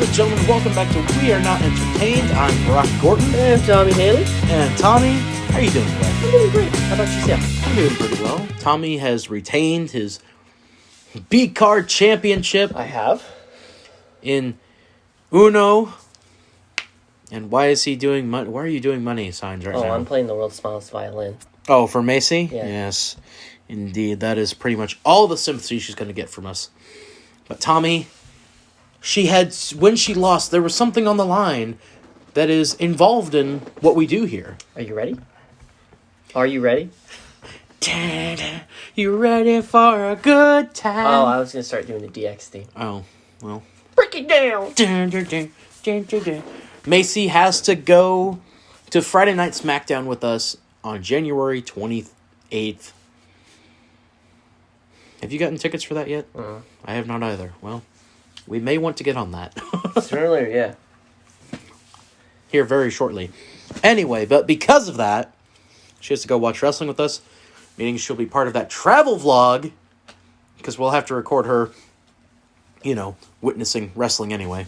Ladies and gentlemen, welcome back to We Are Not Entertained. I'm Brock Gordon. And Tommy Haley. And Tommy, how are you doing today? I'm doing great. How about yourself? I'm doing pretty well. Tommy has retained his B-Card Championship. I have. In Uno. And why is he doing money? Why are you doing money signs right now? Oh, I'm playing the world's smallest violin. Oh, for Maisie? Yeah. Yes, indeed. That is pretty much all the sympathy she's going to get from us. But Tommy, when she lost, there was something on the line that is involved in what we do here. Are you ready? Are you ready? You ready for a good time? Oh, I was going to start doing the DX theme. Oh, well. Break it down! Maisie has to go to Friday Night Smackdown with us on January 28th. Have you gotten tickets for that yet? I have not either. Well, we may want to get on that. Sooner or later, yeah. Here very shortly. Anyway, but because of that, she has to go watch wrestling with us, meaning she'll be part of that travel vlog, because we'll have to record her, witnessing wrestling anyway.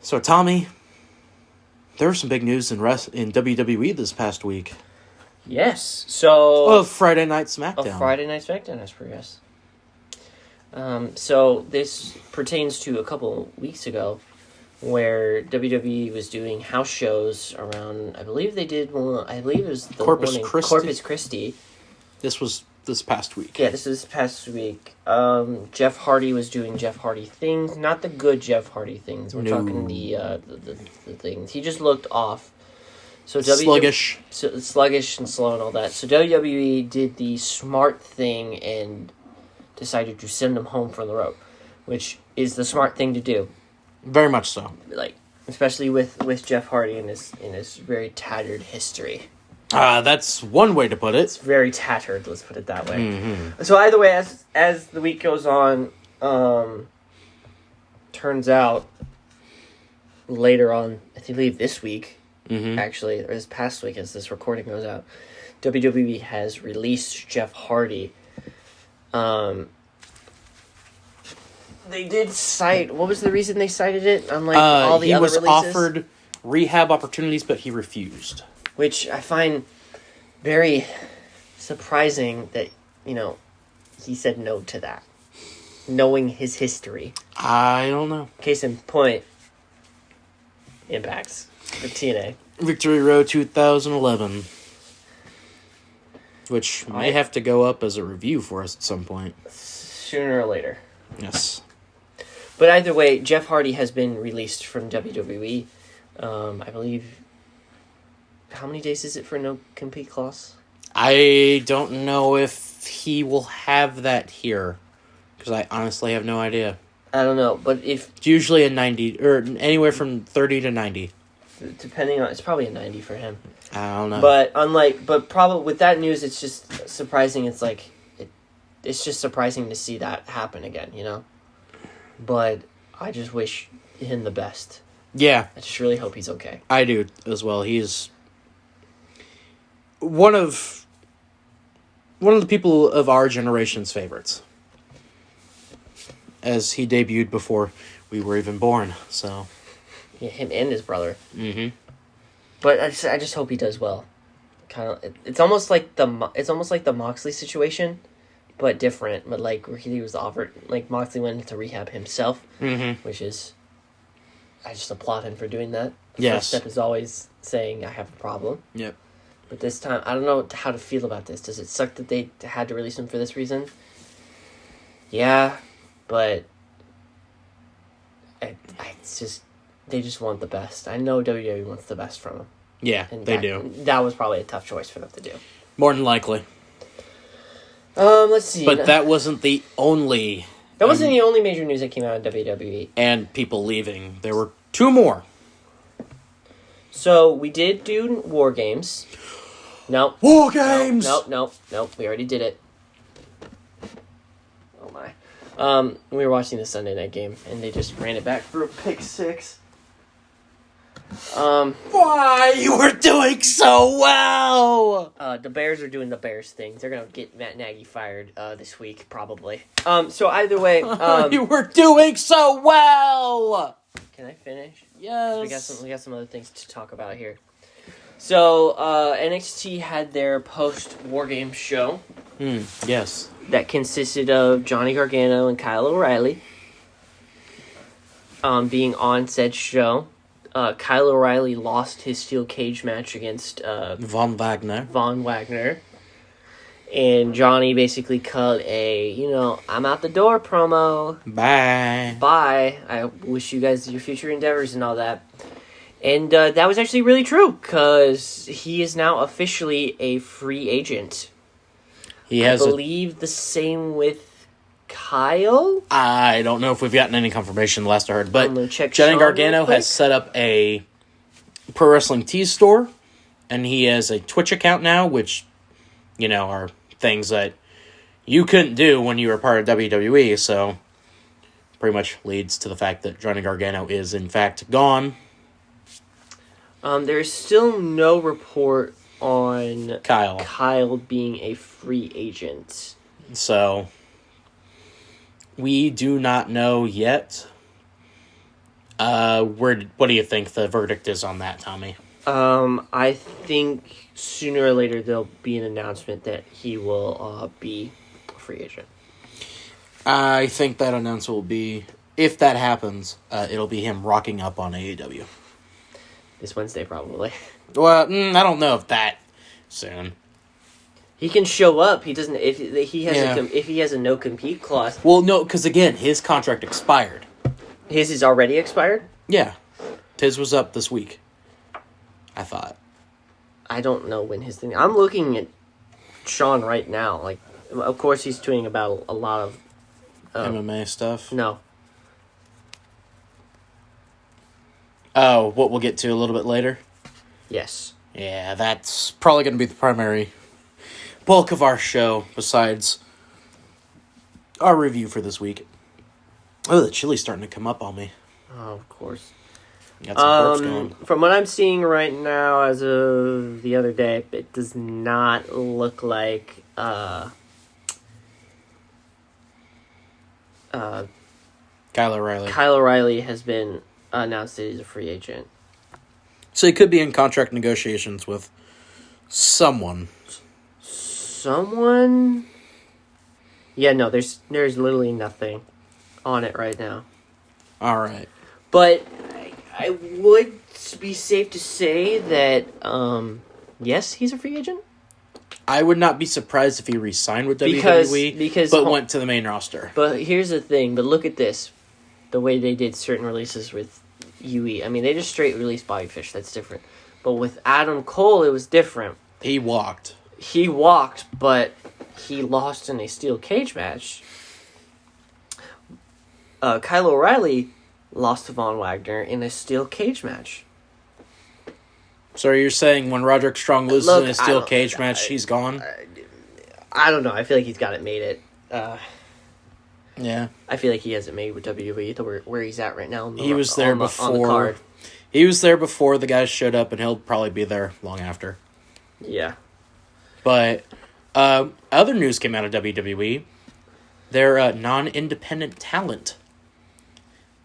So, Tommy, there was some big news in WWE this past week. Yes, so... Of Friday Night Smackdown. Of Friday Night Smackdown, as per yes. So, this pertains to a couple weeks ago, where WWE was doing house shows around, I believe they did one, I believe it was the Corpus one in Christi. Corpus Christi. This was this past week. Yeah, this is this past week. Jeff Hardy was doing Jeff Hardy things, not the good Jeff Hardy things. We're talking the things. He just looked off. So sluggish. Sluggish and slow and all that. So WWE did the smart thing and decided to send him home from the road, which is the smart thing to do. Very much so. Like, especially with Jeff Hardy in his very tattered history. That's one way to put it. It's very tattered, let's put it that way. Mm-hmm. So either way, as the week goes on, turns out later on, I believe this week, actually, or this past week as this recording goes out, WWE has released Jeff Hardy. They did cite, what was the reason they cited it? Unlike all the other releases? He was offered rehab opportunities, but he refused. Which I find very surprising that, he said no to that. Knowing his history. I don't know. Case in point, Impacts for TNA. Victory Road 2011. Which may have to go up as a review for us at some point. Sooner or later. Yes. But either way, Jeff Hardy has been released from WWE. I believe... How many days is it for no compete clause? I don't know if he will have that here. Because I honestly have no idea. I don't know, but if... It's usually a 90, or anywhere from 30 to 90. Depending on... It's probably a 90 for him. I don't know. But probably with that news, it's just surprising. It's like... It's just surprising to see that happen again, But I just wish him the best. Yeah. I just really hope he's okay. I do as well. He's one of the people of our generation's favorites, as he debuted before we were even born. So, yeah, him and his brother. Mm-hmm. But I just hope he does well. It's almost like the Moxley situation, but different. But like where he was offered, like Moxley went into rehab himself, which is, I just applaud him for doing that. The first step is always saying I have a problem. Yep. But this time, I don't know how to feel about this. Does it suck that they had to release him for this reason? Yeah, but it's just, they just want the best. I know WWE wants the best from him. Yeah, they do. That was probably a tough choice for them to do. More than likely. Let's see. But that wasn't the only... That wasn't the only major news that came out of WWE. And people leaving. There were two more. So, we did do War Games. No. War Games! No. We already did it. Oh, my. We were watching the Sunday night game, and they just ran it back for a pick 6. Why? You were doing so well! The Bears are doing the Bears thing. They're gonna get Matt Nagy fired this week, probably. So either way, you were doing so well! Can I finish? Yes. We got some other things to talk about here. So NXT had their post War Games show. Yes. That consisted of Johnny Gargano and Kyle O'Reilly being on said show. Kyle O'Reilly lost his steel cage match against Von Wagner. And Johnny basically cut a, I'm out the door promo. Bye. I wish you guys your future endeavors and all that. And that was actually really true, because he is now officially a free agent. I believe the same with Kyle? I don't know if we've gotten any confirmation last I heard, but Johnny Gargano has set up a Pro Wrestling Tease store, and he has a Twitch account now, which, are things that you couldn't do when you were part of WWE, so pretty much leads to the fact that Johnny Gargano is, in fact, gone. There's still no report on Kyle being a free agent. So, we do not know yet. What do you think the verdict is on that, Tommy? I think sooner or later there'll be an announcement that he will be a free agent. I think that announcement will be, if that happens, it'll be him rocking up on AEW. This Wednesday, probably. Well, I don't know if that soon. He can show up. He doesn't. If he has a no compete clause. Well, no, because again, his contract expired. His is already expired? Yeah, his was up this week. I thought. I don't know when his thing. I'm looking at Sean right now. Like, of course, he's tweeting about a lot of MMA stuff. No. Oh, what we'll get to a little bit later? Yes. Yeah, that's probably going to be the primary bulk of our show, besides our review for this week. Oh, the chili's starting to come up on me. Oh, of course. Got some burps going. From what I'm seeing right now, as of the other day, it does not look like Kyle O'Reilly. Kyle O'Reilly has been announced that he's a free agent. So he could be in contract negotiations with someone. Someone? Yeah, no, there's literally nothing on it right now. All right. But I would be safe to say that, yes, he's a free agent. I would not be surprised if he re-signed with WWE, but went to the main roster. But here's the thing, but look at this. The way they did certain releases with UE. I mean, they just straight released Bobby Fish. That's different. But with Adam Cole, it was different. He walked, but he lost in a steel cage match. Kyle O'Reilly lost to Von Wagner in a steel cage match. So you're saying when Roderick Strong loses in a steel cage match, he's gone? I don't know. I feel like he's got it made it. Yeah. I feel like he hasn't made with WWE where he's at right now. He was there before. On the card. He was there before the guys showed up, and he'll probably be there long after. Yeah. But other news came out of WWE. Their non-independent talent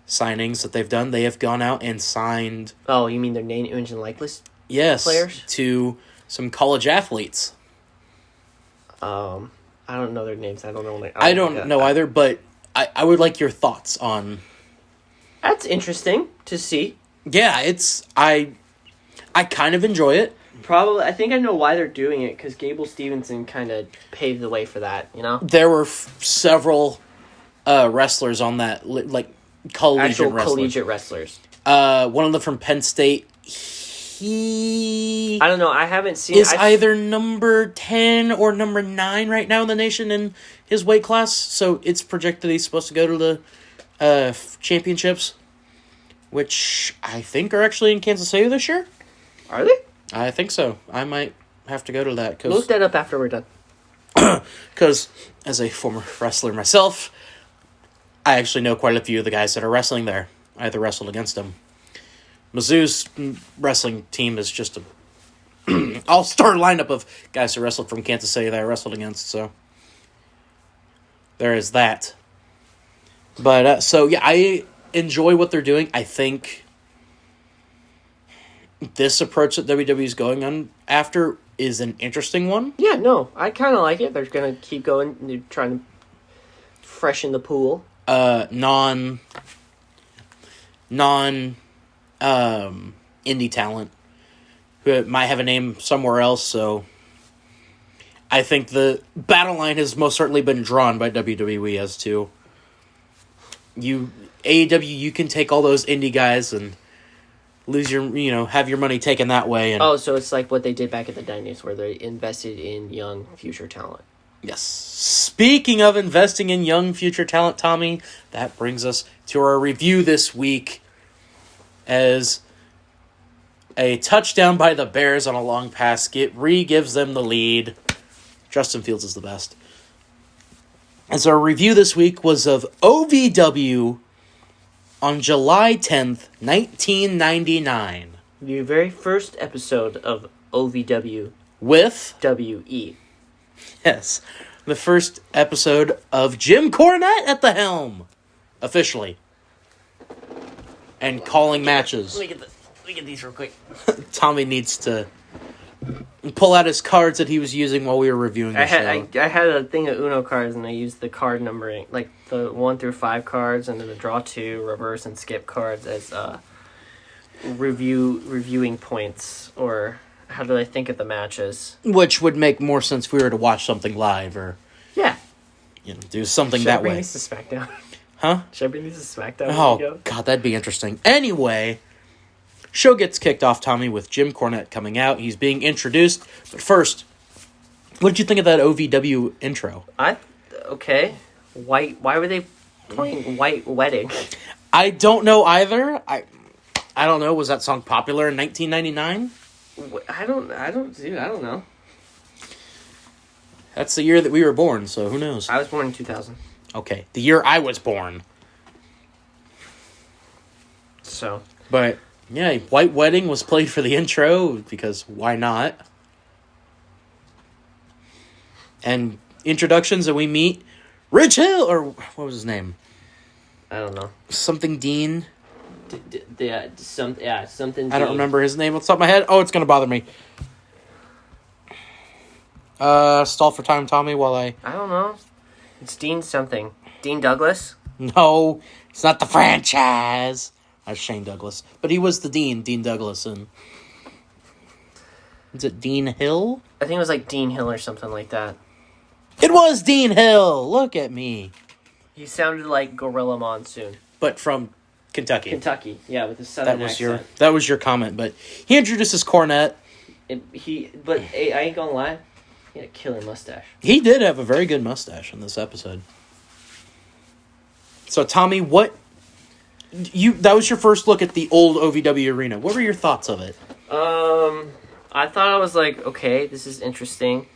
signings that they've done. They have gone out and signed... Oh, you mean their name, image, and likeness? Yes. Players? To some college athletes. I don't know their names. I don't know. I don't know either, but I would like your thoughts on... That's interesting to see. Yeah, it's... I kind of enjoy it. Probably, I think I know why they're doing it, because Gable Stevenson kind of paved the way for that, you know? There were several wrestlers on that, like collegiate wrestlers. One of them from Penn State, he... I don't know, I haven't seen... Is either number 10 or number 9 right now in the nation in his weight class, so it's projected he's supposed to go to the championships, which I think are actually in Kansas City this year. Are they? I think so. I might have to go to that. Look that up after we're done. Because, as a former wrestler myself, I actually know quite a few of the guys that are wrestling there. I either wrestled against them. Mizzou's wrestling team is just a all-star lineup of guys who wrestled from Kansas City that I wrestled against, so there is that. But, I enjoy what they're doing. I think this approach that WWE is going on after is an interesting one. Yeah, no, I kind of like it. They're going to keep going. They're trying to freshen the pool. Indie talent who might have a name somewhere else, so I think the battle line has most certainly been drawn by WWE as to AEW, you can take all those indie guys and lose have your money taken that way. And so it's like what they did back in the 90s where they invested in young future talent. Yes. Speaking of investing in young future talent, Tommy, that brings us to our review this week as a touchdown by the Bears on a long pass gives them the lead. Justin Fields is the best. As our review this week was of OVW on July 10th, 1999. The very first episode of OVW With WE. Yes. The first episode of Jim Cornette at the helm. Officially. And calling matches. Let me get these real quick. Tommy needs to pull out his cards that he was using while we were reviewing the show. I had a thing of Uno cards, and I used the card numbering, like the 1 through 5 cards, and then the draw 2, reverse, and skip cards as reviewing points, or how do I think of the matches? Which would make more sense if we were to watch something live, or do something that way. Should I bring these to SmackDown? Huh? Should I bring these to SmackDown? Oh, God, that'd be interesting. Anyway, show gets kicked off, Tommy, with Jim Cornette coming out. He's being introduced. But first, what did you think of that OVW intro? Okay. Why were they playing White Wedding? I don't know either. I don't know. Was that song popular in 1999? I don't know. That's the year that we were born, so who knows? I was born in 2000. Okay, the year I was born. So. But, yeah, White Wedding was played for the intro, because why not? And introductions, and we meet Rich Hill, or what was his name? I don't know. Something Dean. Something. I don't remember his name off the top of my head. Oh, it's going to bother me. Stall for time, Tommy, while I don't know. It's Dean something. Dean Douglas? No, it's not the franchise. That's Shane Douglas. But he was the Dean Douglas. And is it Dean Hill? I think it was like Dean Hill or something like that. It was Dean Hill! Look at me. He sounded like Gorilla Monsoon. But from Kentucky. Kentucky, yeah, with his southern accent. That was your comment, but he introduces Cornette. I ain't gonna lie, he had a killer mustache. He did have a very good mustache in this episode. So, Tommy, that was your first look at the old OVW arena. What were your thoughts of it? I thought I was like, okay, this is interesting.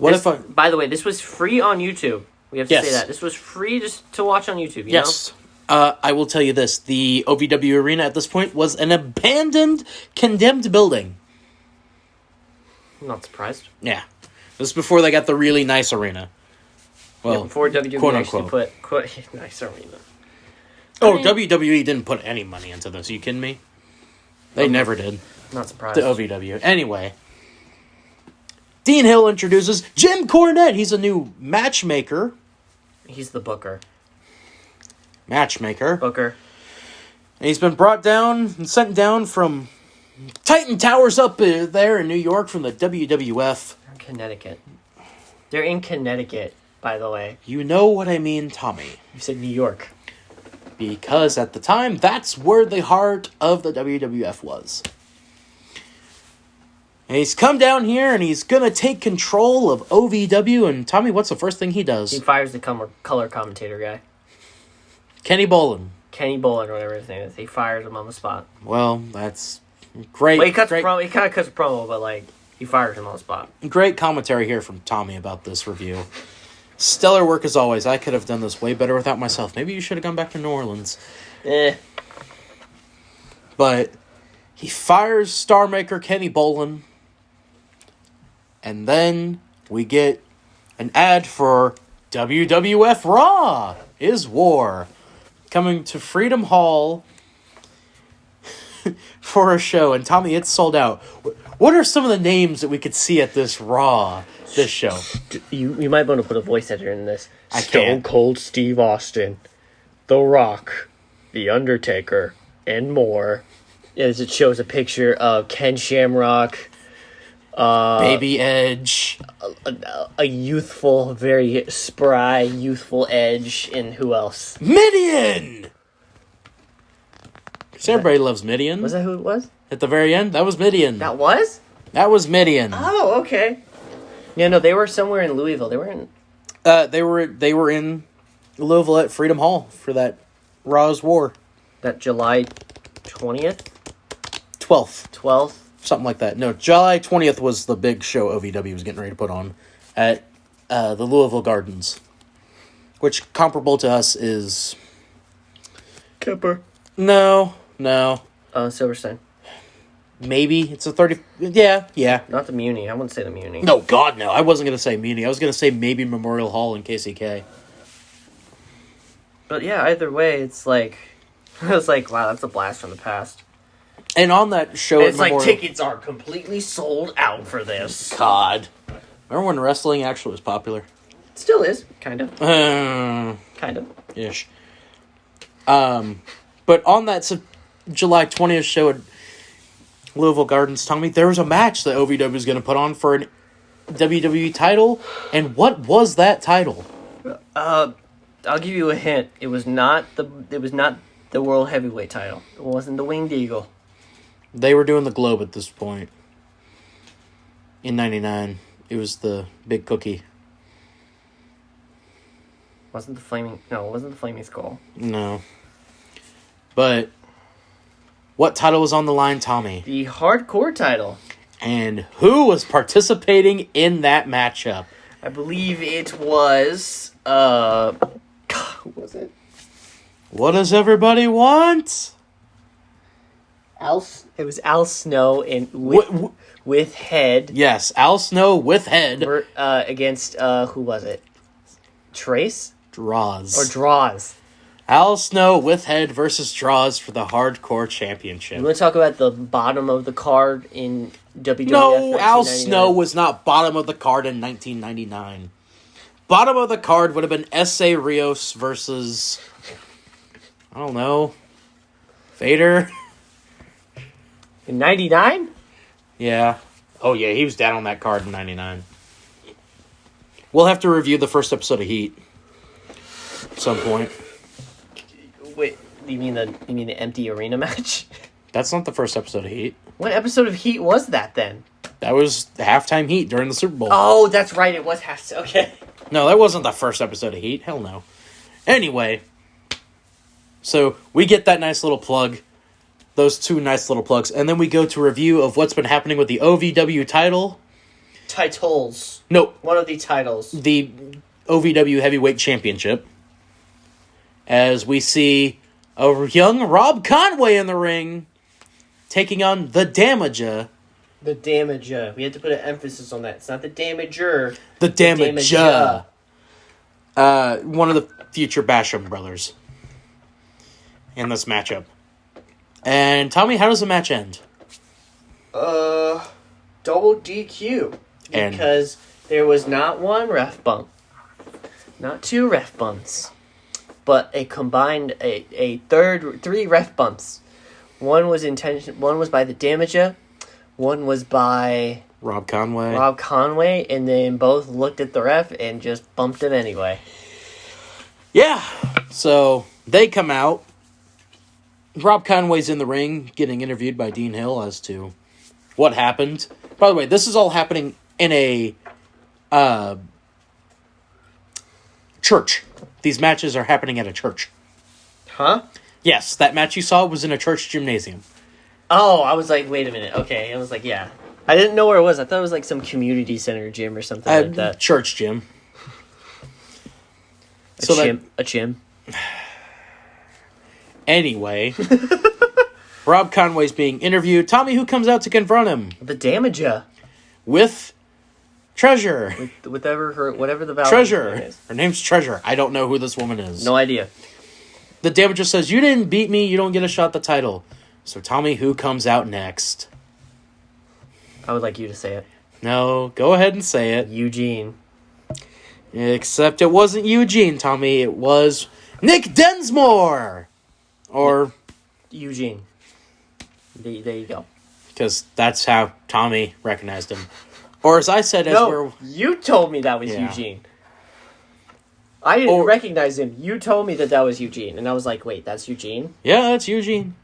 By the way, this was free on YouTube. We have to say that. This was free just to watch on YouTube, you know? I will tell you this. The OVW arena at this point was an abandoned, condemned building. I'm not surprised. Yeah. This is before they got the really nice arena. Well, before WWE actually put nice arena. WWE didn't put any money into this. Are you kidding me? They never did. Not surprised. The OVW. Anyway. Dean Hill introduces Jim Cornette. He's a new matchmaker. He's the booker. Booker. And he's been brought down and sent down from Titan Towers up there in New York from the WWF. Connecticut. They're in Connecticut, by the way. You know what I mean, Tommy. You said New York. Because at the time, that's where the heart of the WWF was. And he's come down here and he's going to take control of OVW. And Tommy, what's the first thing he does? He fires the color commentator guy. Kenny Bolin, or whatever his name is. He fires him on the spot. Well, that's great. Well, he kind of cuts a promo, but he fires him on the spot. Great commentary here from Tommy about this review. Stellar work as always. I could have done this way better without myself. Maybe you should have gone back to New Orleans. Eh. But He fires Star Maker Kenny Bolin. And then we get an ad for WWF Raw is War. Coming to Freedom Hall for a show. And Tommy, it's sold out. What are some of the names that we could see at this Raw, this show? You might want to put a voice editor in this. I Stone can't. Cold Steve Austin, The Rock, The Undertaker, and more. As it shows a picture of Ken Shamrock, Baby Edge. a youthful, very spry, youthful Edge, and who else? Midian! Because everybody loves Midian. Was that who it was? At the very end, that was Midian. That was? That was Midian. Oh, okay. Yeah, no, they were somewhere in Louisville. They were in... They were in Louisville at Freedom Hall for that Raw's War. That July 20th? 12th. 12th? Something like that. No, July 20th was the big show OVW was getting ready to put on at the Louisville Gardens. Which, comparable to us, is... Kipper. No. Silverstein. Maybe. It's a 30... Yeah. Not the Muni. I wouldn't say the Muni. No, God, no. I wasn't going to say Muni. I was going to say maybe Memorial Hall in KCK. But yeah, either way, it's like... I was like, wow, that's a blast from the past. And on that show... It's like tickets are completely sold out for this. God. Remember when wrestling actually was popular? It still is. Kind of. Kind of. Ish. But on that July 20th show at Louisville Gardens, Tommy, there was a match that OVW was going to put on for an WWE title. And what was that title? I'll give you a hint. It was not the World Heavyweight title. It wasn't the Winged Eagle. They were doing the Globe at this point. In 99. It was the Big Cookie. It wasn't the Flaming Skull. No. But what title was on the line, Tommy? The Hardcore title. And who was participating in that matchup? I believe it was who was it? What does everybody want? It was Al Snow with Head. Yes, Al Snow with Head. Against who was it? Trace? Draws. Or Draws. Al Snow with Head versus Draws for the Hardcore Championship. You want to talk about the bottom of the card in WWF? No, Al Snow was not bottom of the card in 1999. Bottom of the card would have been S.A. Rios versus, I don't know, Vader. In 99? Yeah. Oh, yeah, he was down on that card in 99. We'll have to review the first episode of Heat at some point. Wait, you mean the empty arena match? That's not the first episode of Heat. What episode of Heat was that then? That was the halftime Heat during the Super Bowl. Oh, that's right, it was okay. No, that wasn't the first episode of Heat. Hell no. Anyway, so we get that nice little plug. Those two nice little plugs. And then we go to review of what's been happening with the OVW title. Titles. No. One of the titles. The OVW Heavyweight Championship. As we see a young Rob Conway in the ring taking on the Damager. The Damager. We had to put an emphasis on that. It's not the Damager. The Damager. One of the future Basham brothers in this matchup. And tell me, how does the match end? Double DQ. Because there was not one ref bump. Not two ref bumps. But a combined, three ref bumps. One was by the Damager. One was by Rob Conway. And then both looked at the ref and just bumped him anyway. Yeah. So they come out. Rob Conway's in the ring getting interviewed by Dean Hill as to what happened. By the way, this is all happening in a church. These matches are happening at a church. Huh? Yes, that match you saw was in a church gymnasium. Oh, I was like, wait a minute. Okay, I was like, yeah. I didn't know where it was. I thought it was like some community center gym or something like that. Church gym. A gym. Anyway, Rob Conway's being interviewed. Tommy, who comes out to confront him? The Damager. With Treasure. Whatever the value Treasure. is. Her name's Treasure. I don't know who this woman is. No idea. The Damager says, you didn't beat me, you don't get a shot at the title. So Tommy, who comes out next? I would like you to say it. No, go ahead and say it. Eugene. Except it wasn't Eugene, Tommy. It was Nick Densmore. Or Eugene. There you go. Because that's how Tommy recognized him. Or as I said, you told me that was Eugene. I didn't recognize him. You told me that was Eugene. And I was like, wait, that's Eugene? Yeah, that's Eugene.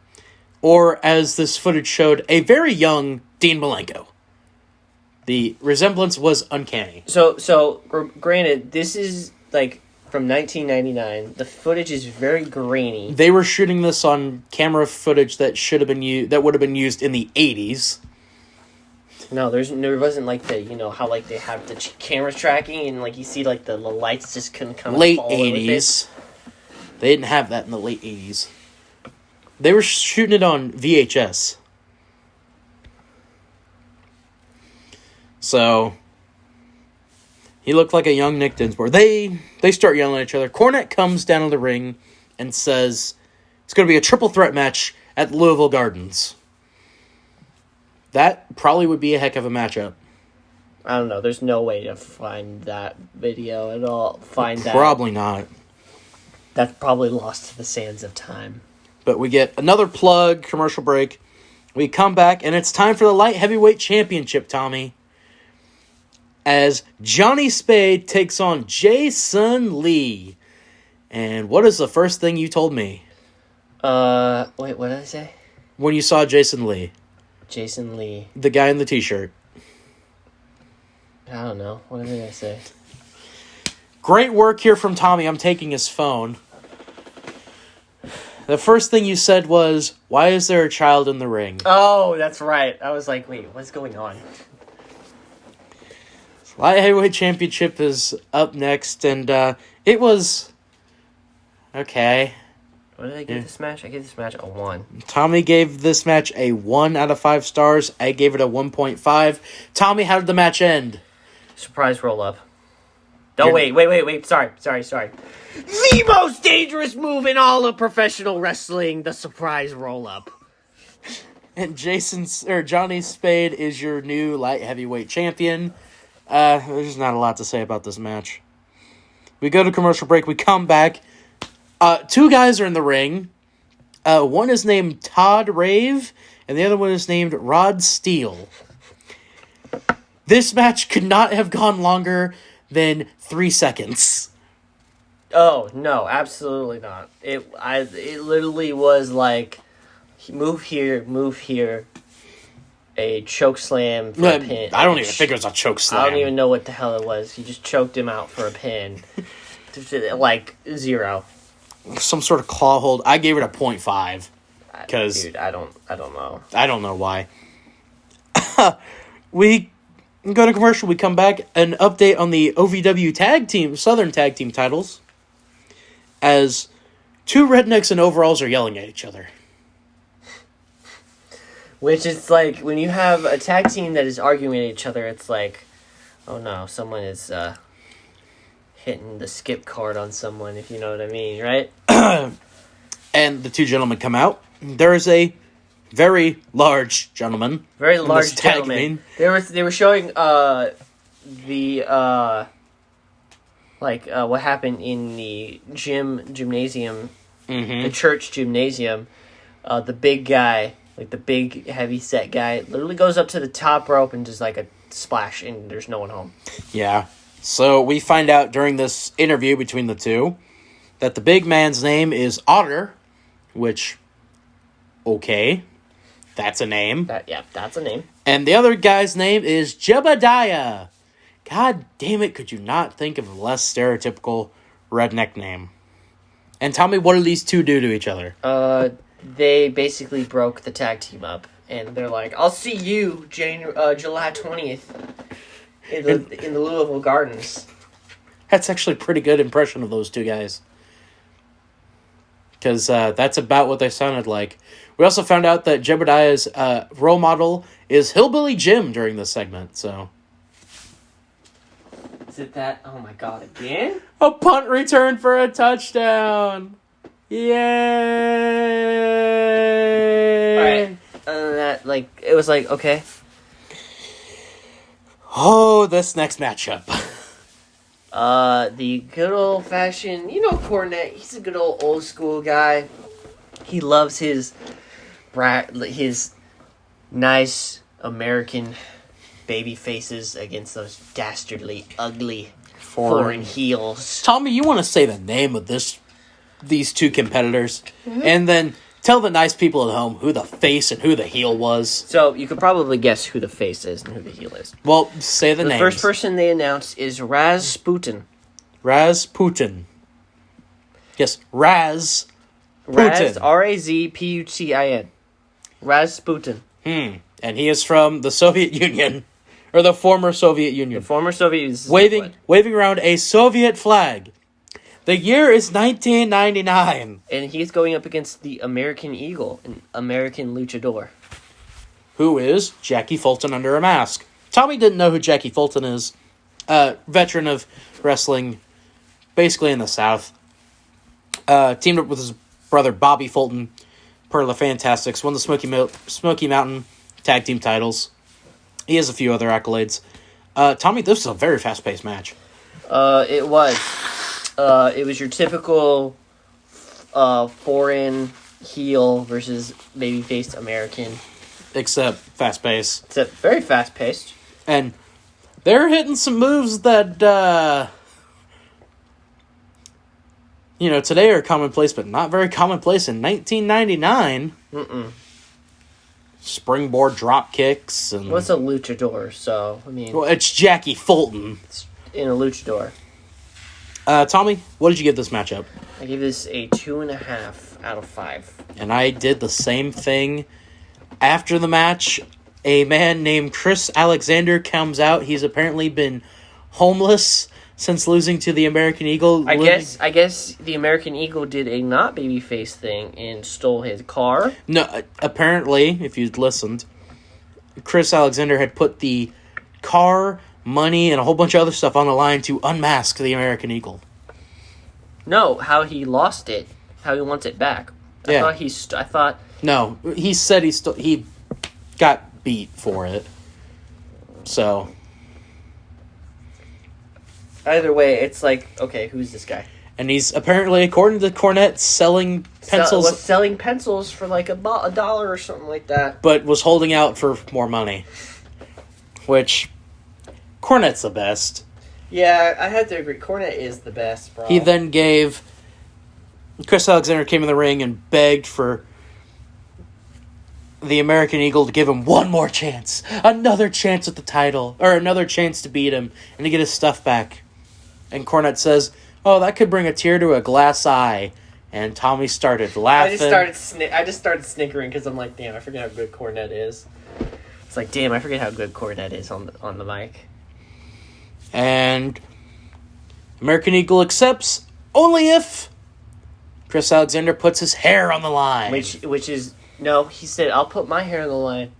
Or, as this footage showed, a very young Dean Malenko. The resemblance was uncanny. So granted, this is, like, from 1999. The footage is very grainy. They were shooting this on camera footage that would have been used in the 80s. No, there wasn't like the, how like they have the camera tracking and like you see like the lights just couldn't come late 80s. They didn't have that in the late 80s. They were shooting it on VHS. So he looked like a young Nick Dinsmore. They start yelling at each other. Cornette comes down to the ring and says it's going to be a triple threat match at Louisville Gardens. That probably would be a heck of a matchup. I don't know. There's no way to find that video at all. Probably not. That's probably lost to the sands of time. But we get another plug, commercial break. We come back, and it's time for the Light Heavyweight Championship, Tommy. As Johnny Spade takes on Jason Lee. And what is the first thing you told me? Wait, what did I say? When you saw Jason Lee. Jason Lee. The guy in the t-shirt. I don't know. What did I say? Great work here from Tommy. I'm taking his phone. The first thing you said was, why is there a child in the ring? Oh, that's right. I was like, wait, what's going on? Light Heavyweight Championship is up next, and it was okay. What did I give this match? I gave this match a 1. Tommy gave this match a 1 out of 5 stars. I gave it a 1.5. Tommy, how did the match end? Surprise roll-up. Oh, wait. Sorry. The most dangerous move in all of professional wrestling, the surprise roll-up. And Johnny Spade is your new light heavyweight champion. There's not a lot to say about this match. We go to commercial break. We come back. 2 guys are in the ring. One is named Todd Rave, and the other one is named Rod Steele. This match could not have gone longer than 3 seconds. Oh, no, absolutely not. It literally was like, move here, a choke slam for a pin. I don't even think it was a choke slam. I don't even know what the hell it was. He just choked him out for a pin. Like, 0. Some sort of claw hold. I gave it a 0.5. Dude, I don't know. I don't know why. We go to commercial. We come back. An update on the OVW Southern Tag Team titles. As 2 rednecks in overalls are yelling at each other. Which is like, when you have a tag team that is arguing at each other, it's like, oh no, someone is hitting the skip card on someone, if you know what I mean, right? And the 2 gentlemen come out. There is a very large gentleman. Very large gentleman. They were showing what happened in the gymnasium, the church gymnasium. The big guy, like the big heavy set guy, literally goes up to the top rope and just like a splash, and there's no one home. Yeah. So we find out during this interview between the 2 that the big man's name is Otter, which, okay, that's a name. That's a name. And the other guy's name is Jebediah. God damn it, could you not think of a less stereotypical redneck name? And tell me, what do these 2 do to each other? They basically broke the tag team up, and they're like, I'll see you July 20th in the Louisville Gardens. That's actually a pretty good impression of those 2 guys. because that's about what they sounded like. We also found out that Jebediah's role model is Hillbilly Jim during this segment, so... Is it that? Oh my god, again? A punt return for a touchdown! Yay! Alright, that, like, it was like, okay. Oh, this next matchup. The good old-fashioned, Cornette, he's a good old school guy. He loves his nice American baby faces against those dastardly, ugly foreign heels. Tommy, you want to say the name of these two competitors, and then tell the nice people at home who the face and who the heel was. So, you could probably guess who the face is and who the heel is. Well, say the names. The first person they announced is Rasputin. Rasputin. Yes, Raz. Raz, R-A-Z-P-U-T-I-N. Rasputin. And he is from the Soviet Union. Or the former Soviet Union. The former Soviet Union. Waving around a Soviet flag. The year is 1999. And he's going up against the American Eagle, an American luchador. Who is Jackie Fulton under a mask. Tommy didn't know who Jackie Fulton is. Veteran of wrestling, basically in the South. Teamed up with his brother Bobby Fulton, part of the Fantastics, won the Smoky Mountain tag team titles. He has a few other accolades. Tommy, this was a very fast-paced match. It was. It was your typical foreign heel versus babyface American. Except fast-paced. Except very fast-paced. And they're hitting some moves that, today are commonplace, but not very commonplace in 1999. Springboard drop kicks. And What's a luchador? So, I mean... Well, it's Jackie Fulton. It's in a luchador. Tommy, what did you give this matchup? I give this a 2.5 out of 5. And I did the same thing. After the match, a man named Chris Alexander comes out. He's apparently been homeless since losing to the American Eagle. I guess the American Eagle did a not babyface thing and stole his car. No, apparently, if you'd listened, Chris Alexander had put the car, money, and a whole bunch of other stuff on the line to unmask the American Eagle. No, how he lost it, how he wants it back. I thought. No, he said he got beat for it. So. Either way, it's like, okay, who's this guy? And he's apparently, according to Cornette, selling pencils. Was selling pencils for like $1 or something like that. But was holding out for more money. Which, Cornette's the best. Yeah, I had to agree. Cornette is the best, bro. He then gave... Chris Alexander came in the ring and begged for the American Eagle to give him one more chance. Another chance at the title. Or another chance to beat him and to get his stuff back. And Cornette says, "Oh, that could bring a tear to a glass eye." And Tommy started laughing. I just started snickering because I'm like, damn, I forget how good Cornette is. It's like, damn, I forget how good Cornette is on the mic. And American Eagle accepts only if Chris Alexander puts his hair on the line. Which is, no, he said, I'll put my hair on the line.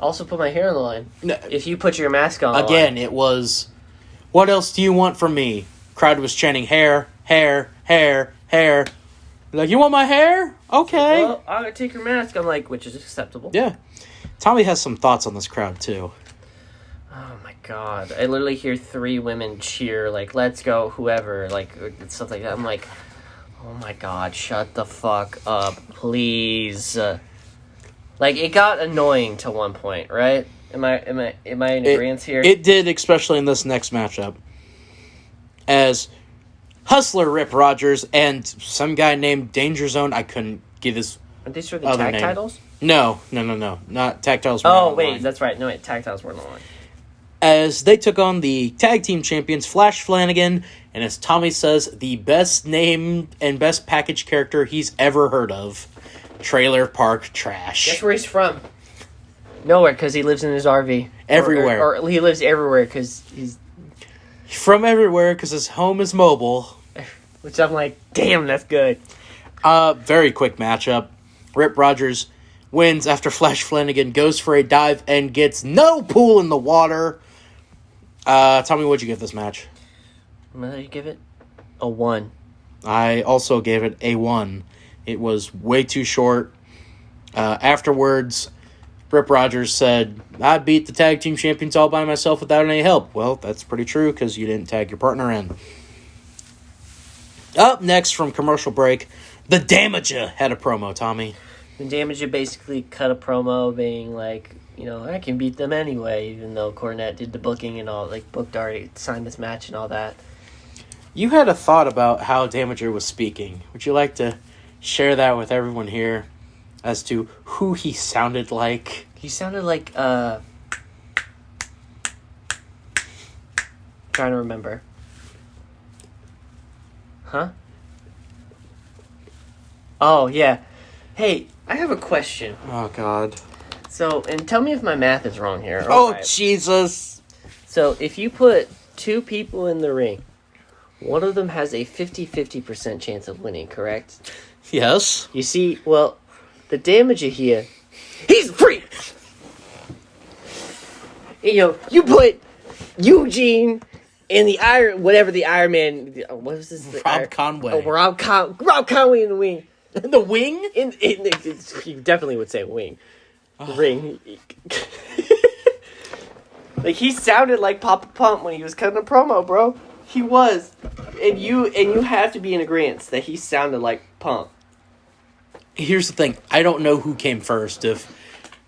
I'll also put my hair on the line. No, if you put your mask on again, it was, what else do you want from me? Crowd was chanting, hair, hair, hair, hair. Like, you want my hair? Okay. Well, I'm going to take your mask. I'm like, which is acceptable. Yeah. Tommy has some thoughts on this crowd, too. Oh, my God. I literally hear 3 women cheer, like, let's go, whoever, like, stuff like that. I'm like, oh, my God, shut the fuck up, please. Like, it got annoying to one point, right? Am I in agreement here? It did, especially in this next matchup. As Hustler Rip Rogers and some guy named Danger Zone, I couldn't give his Are these for the tag titles? No. Not tag titles. Oh, wait, that's right. No, wait, tag titles weren't on the line. As they took on the tag team champions, Flash Flanagan, and as Tommy says, the best named and best packaged character he's ever heard of, Trailer Park Trash. Guess where he's from? Nowhere, because he lives in his RV. Everywhere. Or he lives everywhere, because he's... From everywhere, because his home is mobile. Which I'm like, damn, that's good. Very quick matchup. Rip Rogers wins after Flash Flanagan goes for a dive and gets no pool in the water. Tell me, what'd you give this match? I'm going to give it a 1. I also gave it a 1. It was way too short. Afterwards, Rip Rogers said, I beat the tag team champions all by myself without any help. Well, that's pretty true because you didn't tag your partner in. Up next from commercial break, the Damager had a promo, Tommy. The Damager basically cut a promo being like, I can beat them anyway, even though Cornette did the booking and all, booked already, signed this match and all that. You had a thought about how Damager was speaking. Would you like to share that with everyone here as to who he sounded like? He sounded like, trying to remember. Huh? Oh, yeah. Hey, I have a question. Oh, God. So, and tell me if my math is wrong here. Oh, right. Jesus. So, if you put 2 people in the ring, one of them has a 50% chance of winning, correct? Yes. You see, well, the Damager here, he's free! You put Eugene and the Iron Man, what was this? Rob Conway. Oh, Rob Conway in the wing. In the wing? You definitely would say wing. Ring. He sounded like Papa Pump when he was cutting a promo, bro. He was. And you have to be in agreement that he sounded like Pump. Here's the thing. I don't know who came first. If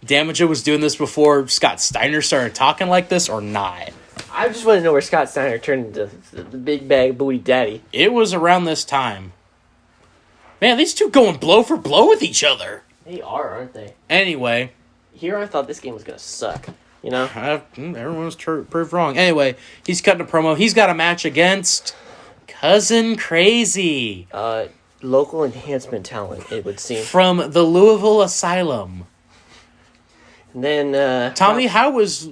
Damager was doing this before Scott Steiner started talking like this or not. I just want to know where Scott Steiner turned into the big bag booty daddy. It was around this time. Man, these two going blow for blow with each other. They are, aren't they? Anyway. Here I thought this game was going to suck. Everyone was proved wrong. Anyway, he's cutting a promo. He's got a match against Cousin Crazy. Local enhancement talent, it would seem. From the Louisville Asylum. And then, Tommy, how was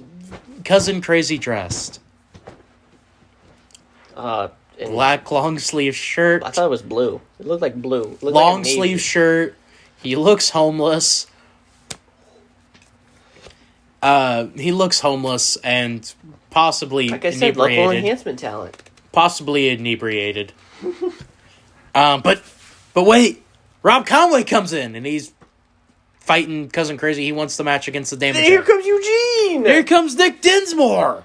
Cousin Crazy dressed? Black long sleeve shirt. I thought it was blue. It looked like blue. Long sleeve shirt. He looks homeless. He looks homeless and possibly like I said, inebriated. local enhancement talent. Possibly inebriated. But wait, Rob Conway comes in and he's fighting Cousin Crazy. He wants the match against the Damager. Here comes Eugene. Here comes Nick Dinsmore.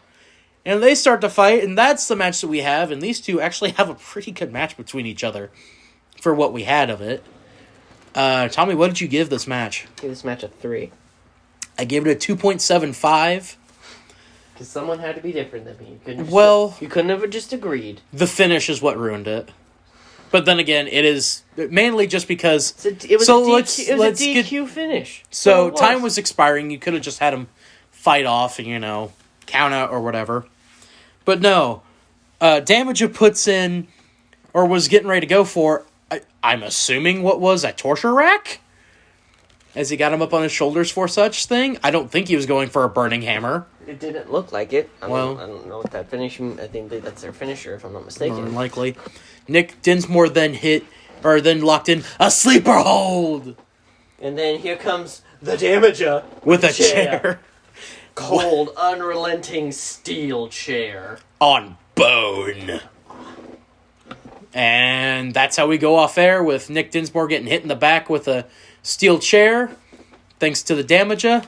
And they start to fight, and that's the match that we have. And these two actually have a pretty good match between each other for what we had of it. Tommy, what did you give this match? I gave this match a 3. I gave it a 2.75. Because someone had to be different than me. You couldn't have just agreed. The finish is what ruined it. But then again, it is mainly just because... It was a DQ finish. So time was expiring. You could have just had him fight off and, count out or whatever. But no. Damager puts in, or was getting ready to go for, I'm assuming what was a torture rack? As he got him up on his shoulders for such thing. I don't think he was going for a burning hammer. It didn't look like it. I don't know what that finish... I think that's their finisher, if I'm not mistaken. More than likely. Nick Dinsmore then locked in a sleeper hold. And then here comes the Damager. With a chair. Cold, unrelenting steel chair. On bone. And that's how we go off air with Nick Dinsmore getting hit in the back with a steel chair. Thanks to the Damager.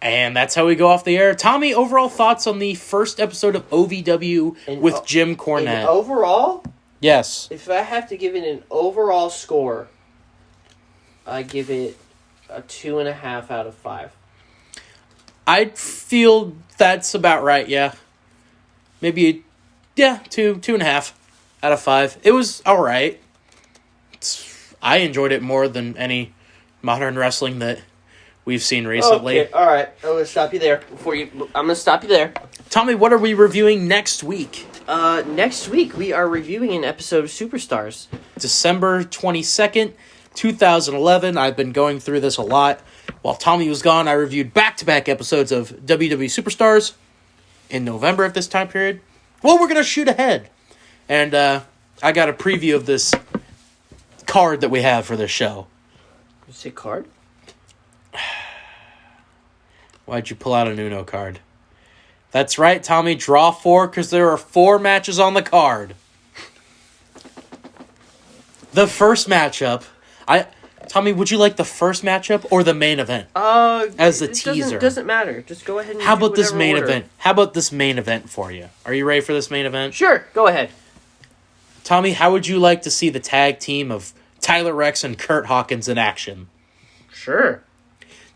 And that's how we go off the air. Tommy, overall thoughts on the first episode of OVW with Jim Cornette? Overall? Yes. If I have to give it an overall score, I give it a 2.5 out of 5. I feel that's about right, yeah. Maybe, 2.5 out of 5. It was alright. I enjoyed it more than any modern wrestling that we've seen recently. Okay, alright. I'm going to stop you there. I'm going to stop you there. Tommy, what are we reviewing next week? Next week, we are reviewing an episode of Superstars. December 22nd, 2011. I've been going through this a lot. While Tommy was gone, I reviewed back-to-back episodes of WWE Superstars in November of this time period. Well, we're going to shoot ahead. And I got a preview of this card that we have for this show. You say card? Why'd you pull out an Uno card? That's right, Tommy. Draw 4 because there are 4 matches on the card. The first matchup. Tommy, would you like the first matchup or the main event? As the teaser. Doesn't matter. Just go ahead and How about this main order. event? How about this main event for you? Are you ready for this main event? Sure, go ahead. Tommy, how would you like to see the tag team of Tyler Rex and Kurt Hawkins in action? Sure.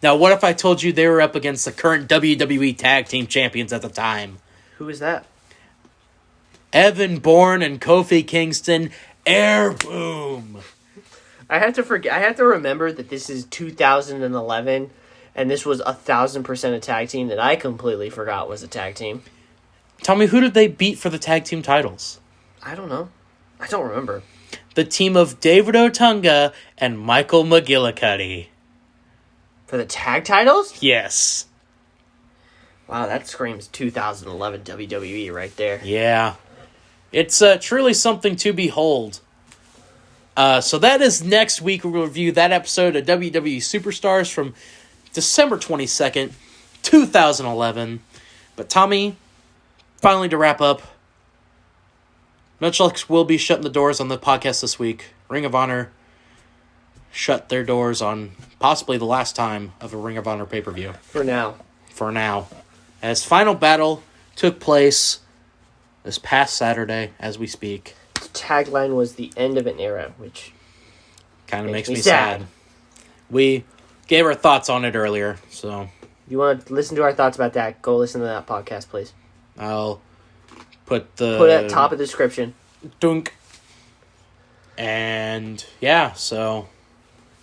Now, what if I told you they were up against the current WWE Tag Team Champions at the time? Who is that? Evan Bourne and Kofi Kingston. Air Boom. I have to remember that this is 2011, and this was 1,000% a tag team that I completely forgot was a tag team. Tell me, who did they beat for the tag team titles? I don't know. I don't remember. The team of David Otunga and Michael McGillicuddy. For the tag titles? Yes. Wow, that screams 2011 WWE right there. Yeah. It's truly something to behold. So that is next week. We'll review that episode of WWE Superstars from December 22nd, 2011. But Tommy, finally to wrap up, Nutchucks will be shutting the doors on the podcast this week. Ring of Honor shut their doors on possibly the last time of a Ring of Honor pay-per-view. For now. As Final Battle took place this past Saturday as we speak. The tagline was the end of an era, which kind of makes me sad. We gave our thoughts on it earlier, so... You want to listen to our thoughts about that, go listen to that podcast, please. I'll put it at top of the description. Dunk. And, yeah, so...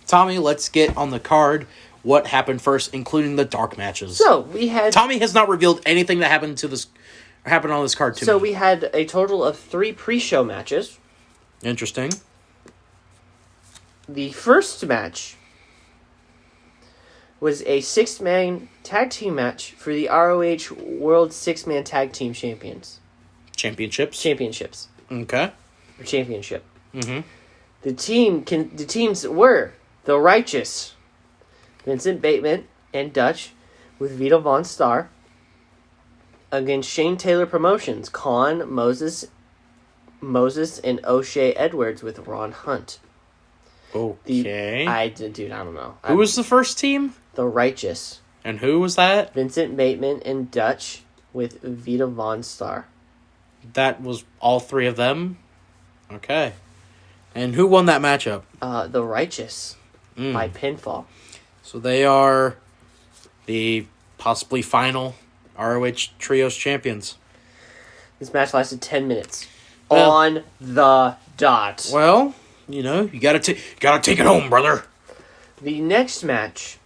Tommy, let's get on the card what happened first, including the dark matches. So, we had... Tommy has not revealed anything that happened on this card to me. So, we had a total of 3 pre-show matches. Interesting. The first match was a 6-man tag team match for the ROH World 6-Man Tag Team Championships. Okay. Or championship. Mm-hmm. The teams were The Righteous, Vincent Bateman and Dutch with Vito Von Starr, against Shane Taylor Promotions, Khan, Moses, and O'Shea Edwards with Ron Hunt. Okay. I don't know. Who was the first team? The Righteous. And who was that? Vincent Bateman and Dutch with Vito Von Starr. That was all 3 of them? Okay. And who won that matchup? The Righteous by pinfall. So they are the possibly final ROH Trios champions. This match lasted 10 minutes. On the dot. Well, you gotta take it home, brother. The next match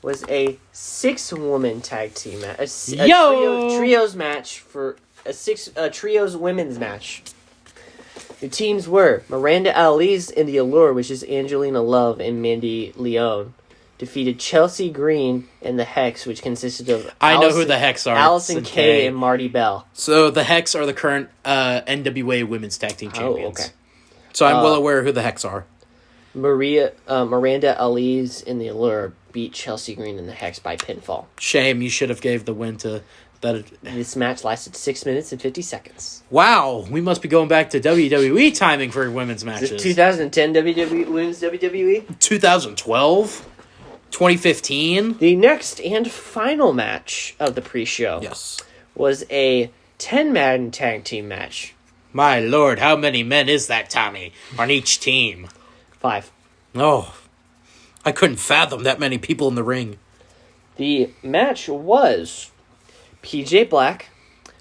was a 6-woman tag team match. A trios match for a trios women's match. The teams were Miranda Ali's in the Allure, which is Angelina Love and Mandy Leone, defeated Chelsea Green and the Hex, which consisted of I know who the Hex are. Allison Kay and Marty Bell. So the Hex are the current NWA Women's Tag Team Champions. Oh, okay. So I'm well aware who the Hex are. Miranda Ali's in the Allure beat Chelsea Green and the Hex by pinfall. Shame, you should have gave the win to that. This match lasted 6 minutes and 50 seconds. Wow, we must be going back to WWE timing for women's matches. Is this 2010 WWE Women's WWE? 2012? 2015? The next and final match of the pre-show was a 10-man tag team match. My lord, how many men is that, Tommy, on each team? 5. Oh, I couldn't fathom that many people in the ring. The match was PJ Black,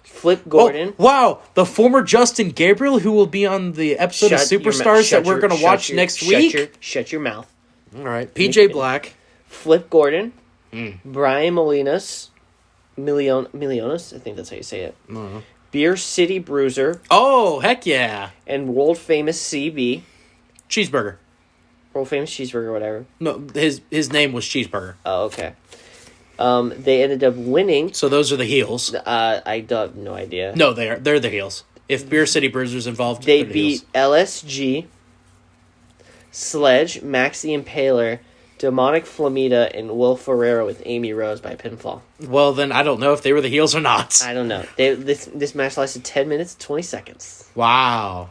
Flip Gordon. Oh, wow, the former Justin Gabriel, who will be on the episode of Superstars that we're going to watch next week. Shut your mouth. All right, PJ Black. Flip Gordon, Brian Milionis, I think that's how you say it. Beer City Bruiser. Oh, heck yeah. And world famous CB. Cheeseburger. World famous cheeseburger, whatever. No, his name was Cheeseburger. Oh, okay. They ended up winning. So those are the heels. I have no idea. No, they're the heels. If Beer City Bruiser's involved, they beat LSG, Sledge, Max the Impaler, Demonic Flamita, and Will Ferrero with Amy Rose by pinfall. Well, then I don't know if they were the heels or not. I don't know. This match lasted 10 minutes, 20 seconds. Wow.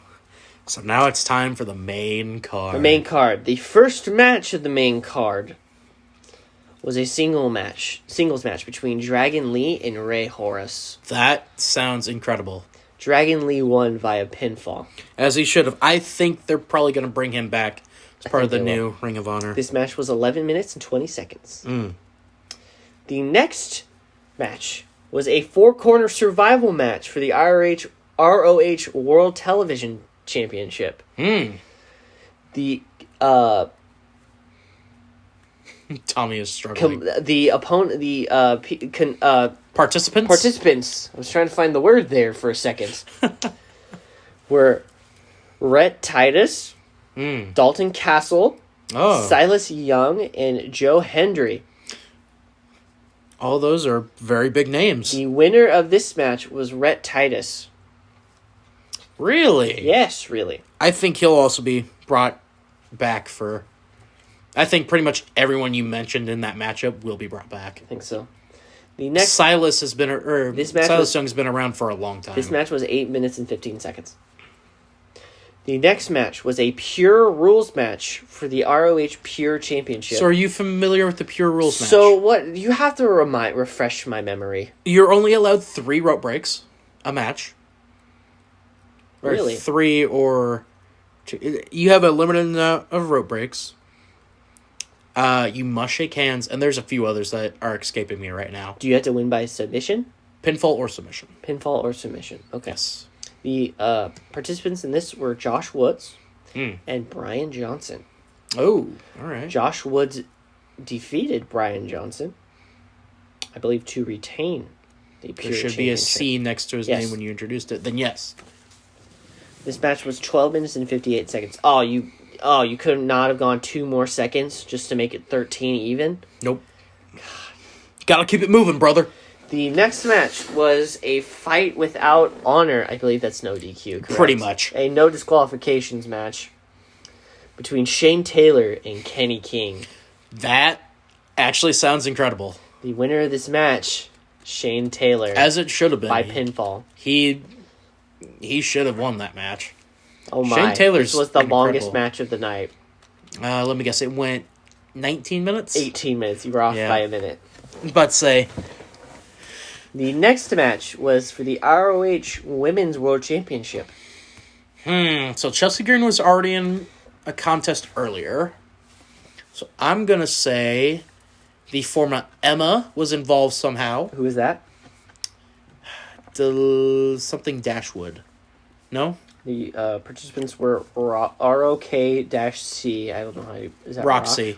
So now it's time for the main card. The main card. The first match of the main card was a singles match between Dragon Lee and Ray Horace. That sounds incredible. Dragon Lee won via pinfall. As he should have. I think they're probably going to bring him back as part of the new Ring of Honor. This match was 11 minutes and 20 seconds. Mm. The next match was a four-corner survival match for the ROH World Television Championship. Mm. The Tommy is struggling. Participants. I was trying to find the word there for a second. Were Rhett Titus, Dalton Castle, Silas Young, and Joe Hendry. All those are very big names. The winner of this match was Rhett Titus. Really? Yes, really. I think he'll also be brought back for... I think pretty much everyone you mentioned in that matchup will be brought back. I think so. The next Silas has been... Silas Young's been around for a long time. This match was 8 minutes and 15 seconds. The next match was a Pure Rules match for the ROH Pure Championship. So are you familiar with the Pure Rules match? So what? You have to refresh my memory. You're only allowed 3 rope breaks a match. Or Really? 3 or 2. You have a limited amount of rope breaks. You must shake hands, and there's a few others that are escaping me right now. Do you have to win by submission? Pinfall or submission. Pinfall or submission. Okay. Yes. The participants in this were Josh Woods and Brian Johnson. Oh, all right. Josh Woods defeated Brian Johnson, I believe, to retain the Pure There should be a Championship. C next to his name when you introduced it. Then yes. This match was 12 minutes and 58 seconds. You could not have gone 2 more seconds just to make it 13 even? Nope. Gotta keep it moving, brother. The next match was a fight without honor. I believe that's no DQ, correct? Pretty much. A no disqualifications match between Shane Taylor and Kenny King. That actually sounds incredible. The winner of this match, Shane Taylor. As it should have been. By pinfall. He should have won that match. Oh my. Shane Taylor's This was the incredible. longest match of the night. Let me guess. It went 19 minutes? 18 minutes. You were off by a minute. But say... The next match was for the ROH Women's World Championship. So Chelsea Green was already in a contest earlier. So I'm going to say the former Emma was involved somehow. Who is that? Something Dashwood. No? The participants were ROK-C. I don't know how you... Is that Roxy.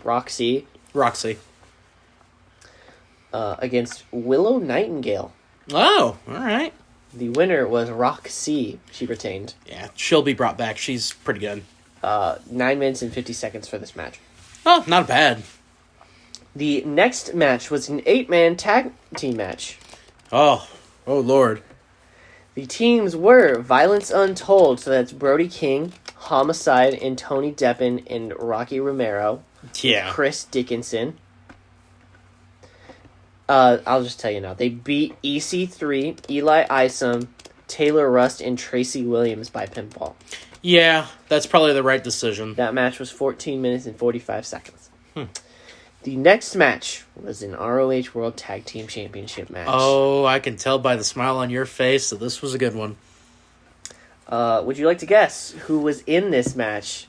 Roxy. Against Willow Nightingale. Oh, all right. The winner was Roxy. She retained. Yeah, she'll be brought back. She's pretty good. 9 minutes and 50 seconds for this match. Oh, not bad. The next match was an 8-man tag team match. Oh, Lord. The teams were Violence Untold, so that's Brody King, Homicide, and Tony Deppen, and Rocky Romero. Yeah. Chris Dickinson. I'll just tell you now. They beat EC3, Eli Isom, Taylor Rust, and Tracy Williams by pinfall. Yeah, that's probably the right decision. That match was 14 minutes and 45 seconds. The next match was an ROH World Tag Team Championship match. Oh, I can tell by the smile on your face that this was a good one. Would you like to guess who was in this match?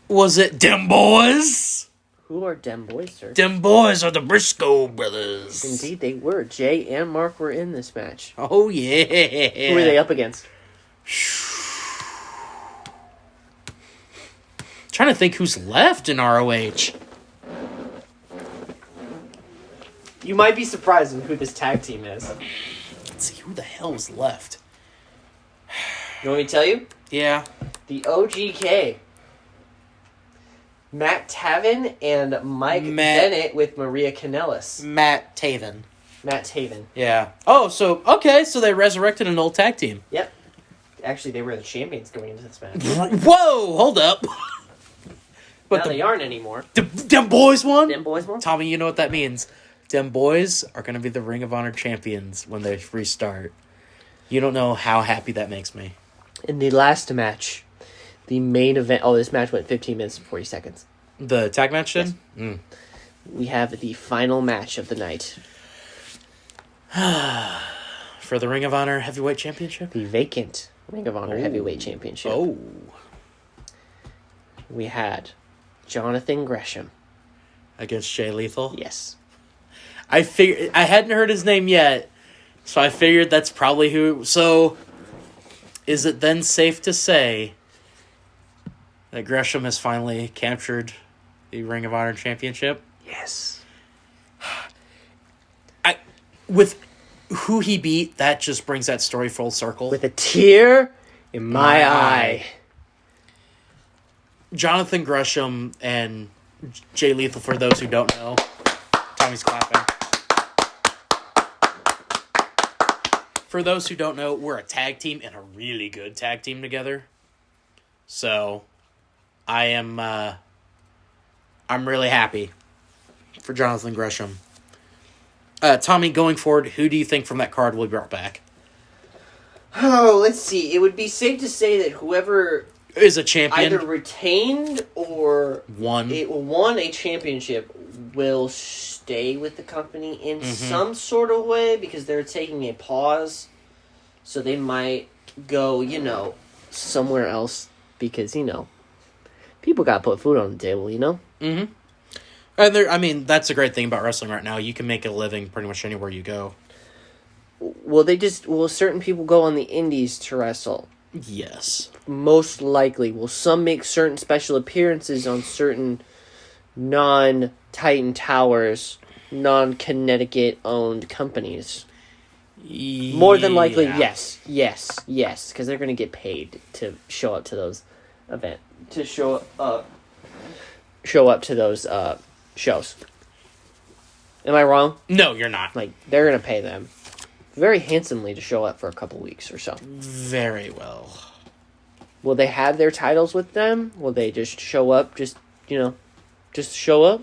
Was it Dem Boys? Who are Dem Boys, sir? Dem Boys are the Briscoe brothers. Indeed, they were. Jay and Mark were in this match. Oh, yeah. Who were they up against? Trying to think who's left in ROH. You might be surprised in who this tag team is. Let's see, who the hell is left? You want me to tell you? Yeah. The OGK. Matt Taven and Mike Bennett with Maria Kanellis. Matt Taven. Yeah. Oh, so they resurrected an old tag team. Yep. Actually, they were the champions going into this match. Whoa, hold up. But they aren't anymore. Them boys won? Them boys won? Tommy, you know what that means. Them boys are going to be the Ring of Honor champions when they restart. You don't know how happy that makes me. In the last match, the main event... Oh, this match went 15 minutes and 40 seconds. The tag match then? Yes. We have the final match of the night. For the Ring of Honor Heavyweight Championship? The vacant Ring of Honor Heavyweight Championship. Oh. We had Jonathan Gresham. Against Jay Lethal? Yes. I hadn't heard his name yet, so I figured that's probably who... So, is it then safe to say that Gresham has finally captured the Ring of Honor Championship? Yes. With who he beat, that just brings that story full circle. With a tear in my eye. Jonathan Gresham and Jay Lethal, for those who don't know. Tommy's clapping. For those who don't know, we're a tag team and a really good tag team together. So, I'm really happy for Jonathan Gresham. Tommy, going forward, who do you think from that card will be brought back? Oh, let's see. It would be safe to say that whoever is a champion, either retained or won a championship, will stay with the company in some sort of way because they're taking a pause. So they might go, somewhere else because, people got to put food on the table, Mm-hmm. And that's a great thing about wrestling right now. You can make a living pretty much anywhere you go. Will certain people go on the indies to wrestle? Yes. Most likely. Will some make certain special appearances on certain non-Titan Towers, non-Connecticut-owned companies? More than likely, yes. Because they're going to get paid to show up to those events. To show up to those shows. Am I wrong? No, you're not. They're going to pay them very handsomely to show up for a couple weeks or so. Very well. Will they have their titles with them? Will they just show up? Just show up?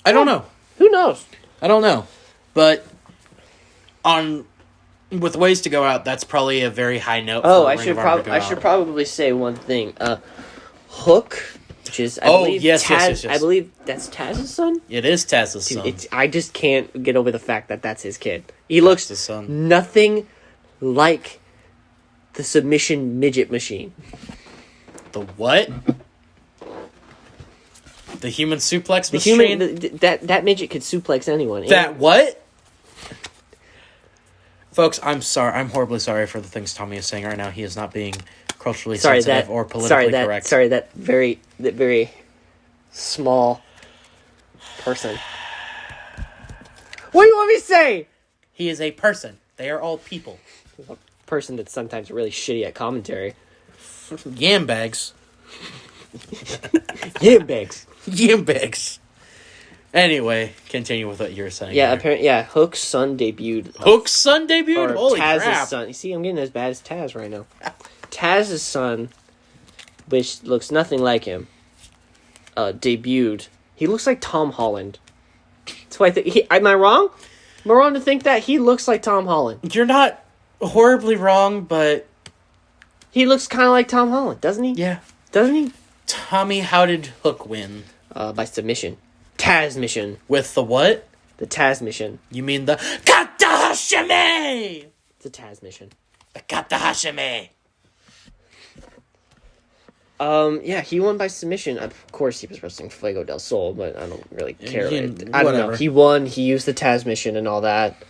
I don't know. Who knows? I don't know. But with ways to go out, that's probably a very high note. Oh, I should probably say one thing. Hook, which is I believe Taz. I believe that's Taz's son. It is Taz's son. I just can't get over the fact that that's his kid. He looks his son. Nothing like the submission midget machine. The what? The human suplex machine? That midget could suplex anyone. That what? Folks, I'm sorry. I'm horribly sorry for the things Tommy is saying right now. He is not being culturally sensitive or politically correct. That very small person. What do you want me to say? He is a person. They are all people. A person that's sometimes really shitty at commentary. Yam bags. Yam bags. Yam bags. Anyway, continue with what you were saying. Yeah, apparently, Hook's son debuted. Hook's son debuted? Holy Taz's crap. son. You see, I'm getting as bad as Taz right now. Taz's son, which looks nothing like him, debuted. He looks like Tom Holland. That's why I think. Am I wrong? Am I wrong to think that? He looks like Tom Holland. You're not horribly wrong, but he looks kind of like Tom Holland, doesn't he? Yeah. Doesn't he? Tommy, how did Hook win? By submission. Taz mission. With the what? The Taz mission. You mean the Kata Hashime? It's a Taz mission. The Kata Hashime. Yeah, he won by submission. Of course, he was wrestling Fuego del Sol, but I don't really care. I don't know. He won. He used the Taz mission and all that.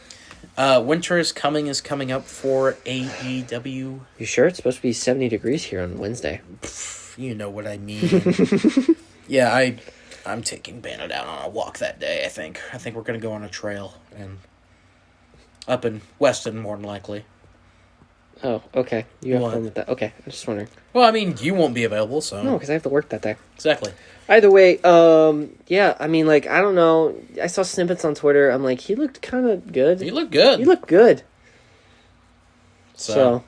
Winter is coming up for AEW. You sure? It's supposed to be 70 degrees here on Wednesday. You know what I mean. Yeah, I'm taking Banner down on a walk that day, I think. I think we're going to go on a trail and up in Weston, more than likely. Oh, okay. You have fun with that. Okay, I'm just wondering. Well, I mean, you won't be available, so... No, because I have to work that day. Exactly. Either way, yeah, I mean, I don't know. I saw snippets on Twitter. I'm like, he looked kind of good. He looked good. He looked good. So...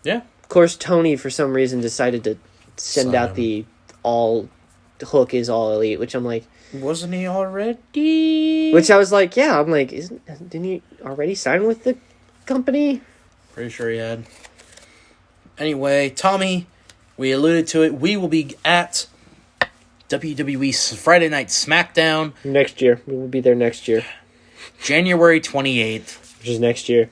Yeah. Of course, Tony, for some reason, decided to send out the all Hook is All Elite, which I'm like... Wasn't he already? Which I was like, yeah, I'm like, didn't he already sign with the company? Pretty sure he had. Anyway, Tommy, we alluded to it. We will be at WWE Friday Night Smackdown. Next year. We will be there next year. January 28th. Which is next year.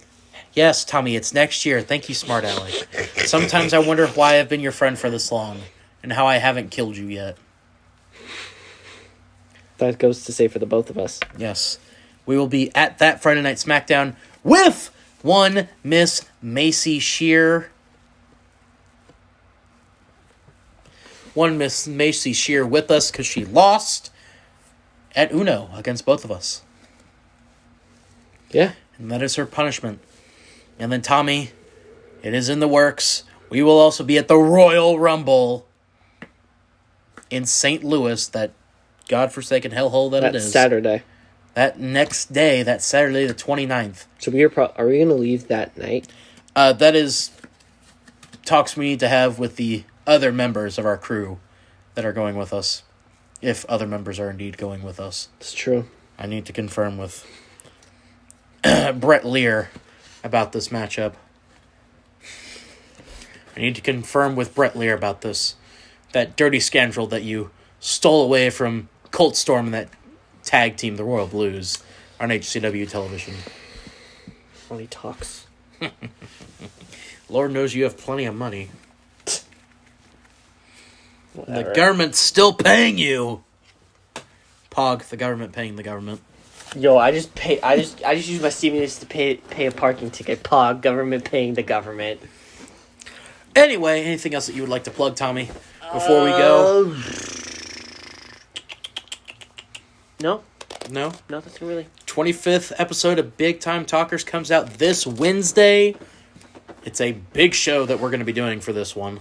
Yes, Tommy, it's next year. Thank you, smart aleck. Sometimes I wonder why I've been your friend for this long and how I haven't killed you yet. That goes to say for the both of us. Yes. We will be at that Friday Night Smackdown with one Miss Maisie Shear. One Miss Maisie Shear with us because she lost at Uno against both of us. Yeah. And that is her punishment. And then, Tommy, it is in the works. We will also be at the Royal Rumble in St. Louis, that godforsaken hellhole that it is. Saturday. That next day, that Saturday the 29th. So are we going to leave that night? That is talks we need to have with the other members of our crew that are going with us. If other members are indeed going with us. It's true. I need to confirm with Brett Lear about this matchup. I need to confirm with Brett Lear about this. That dirty scoundrel that you stole away from Colt Storm and that tag team, the Royal Blues, on HCW television. Money talks. Lord knows you have plenty of money. Whatever. The government's still paying you. Pog, the government paying the government. Yo, I just use my stimulus to pay a parking ticket. Pog, government paying the government. Anyway, anything else that you would like to plug, Tommy, before we go? No, nothing really. 25th episode of Big Time Talkers comes out this Wednesday. It's a big show that we're going to be doing for this one.